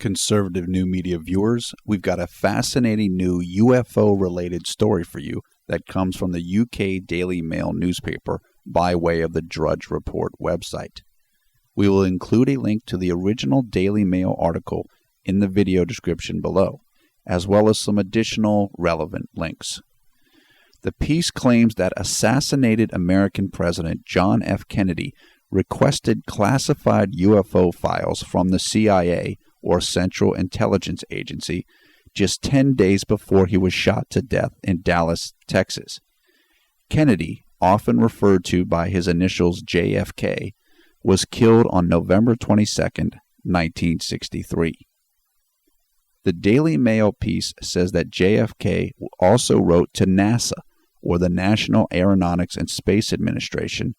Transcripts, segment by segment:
Conservative New Media viewers, we've got a fascinating new UFO-related story for you that comes from the UK Daily Mail newspaper by way of the Drudge Report website. We will include a link to the original Daily Mail article in the video description below, as well as some additional relevant links. The piece claims that assassinated American President John F. Kennedy requested classified UFO files from the CIA, or Central Intelligence Agency, just 10 days before he was shot to death in Dallas, Texas. Kennedy, often referred to by his initials JFK, was killed on November 22, 1963. The Daily Mail piece says that JFK also wrote to NASA, or the National Aeronautics and Space Administration,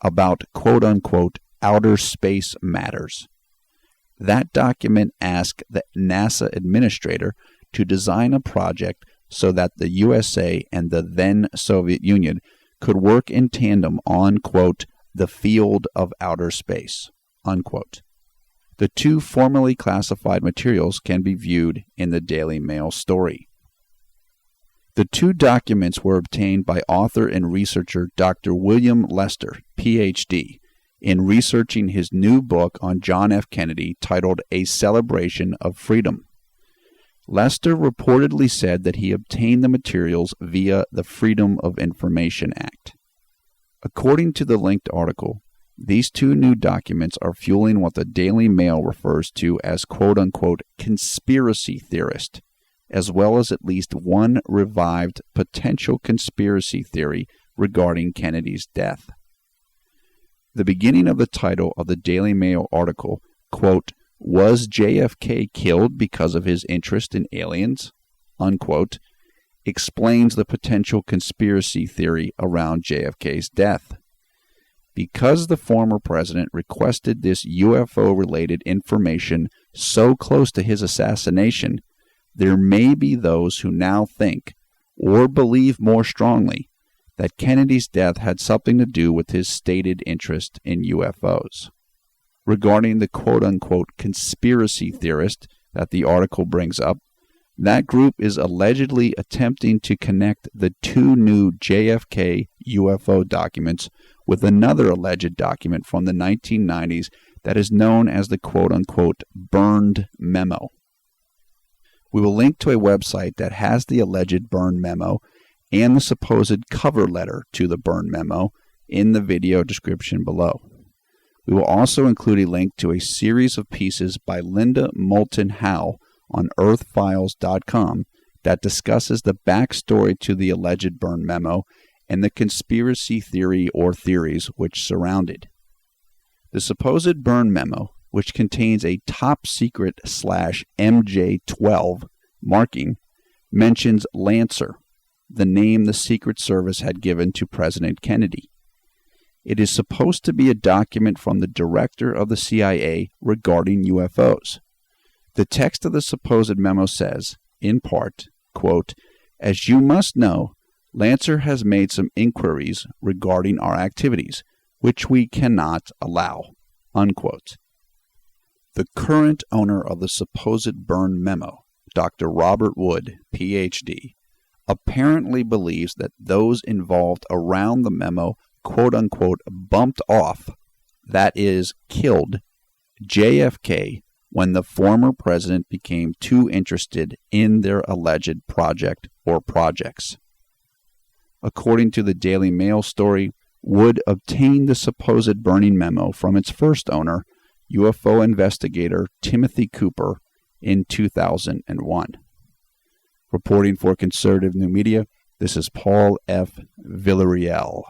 about quote-unquote outer space matters. That document asked the NASA administrator to design a project so that the USA and the then Soviet Union could work in tandem on, quote, the field of outer space, unquote. The two formerly classified materials can be viewed in the Daily Mail story. The two documents were obtained by author and researcher Dr. William Lester, Ph.D., in researching his new book on John F. Kennedy titled A Celebration of Freedom. Lester reportedly said that he obtained the materials via the Freedom of Information Act. According to the linked article, these two new documents are fueling what the Daily Mail refers to as quote-unquote conspiracy theorist, as well as at least one revived potential conspiracy theory regarding Kennedy's death. The beginning of the title of the Daily Mail article, quote, was JFK killed because of his interest in aliens, unquote, explains the potential conspiracy theory around JFK's death. Because the former president requested this UFO-related information so close to his assassination, there may be those who now think, or believe more strongly, that Kennedy's death had something to do with his stated interest in UFOs. Regarding the quote-unquote conspiracy theorist that the article brings up, that group is allegedly attempting to connect the two new JFK UFO documents with another alleged document from the 1990s that is known as the quote-unquote burned memo. We will link to a website that has the alleged burned memo and the supposed cover letter to the burned memo in the video description below. We will also include a link to a series of pieces by Linda Moulton Howe on earthfiles.com that discusses the backstory to the alleged burned memo and the conspiracy theory or theories which surround it. The supposed burned memo, which contains a top secret /MJ12 marking, mentions Lancer, the name the Secret Service had given to President Kennedy. It is supposed to be a document from the director of the CIA regarding UFOs. The text of the supposed memo says, in part, quote, as you must know, Lancer has made some inquiries regarding our activities, which we cannot allow, unquote. The current owner of the supposed burned memo, Dr. Robert Wood, Ph.D., apparently believes that those involved around the memo quote-unquote bumped off, that is, killed, JFK when the former president became too interested in their alleged project or projects. According to the Daily Mail story, Wood obtained the supposed burning memo from its first owner, UFO investigator Timothy Cooper, in 2001. Reporting for Conservative New Media, this is Paul F. Villarreal.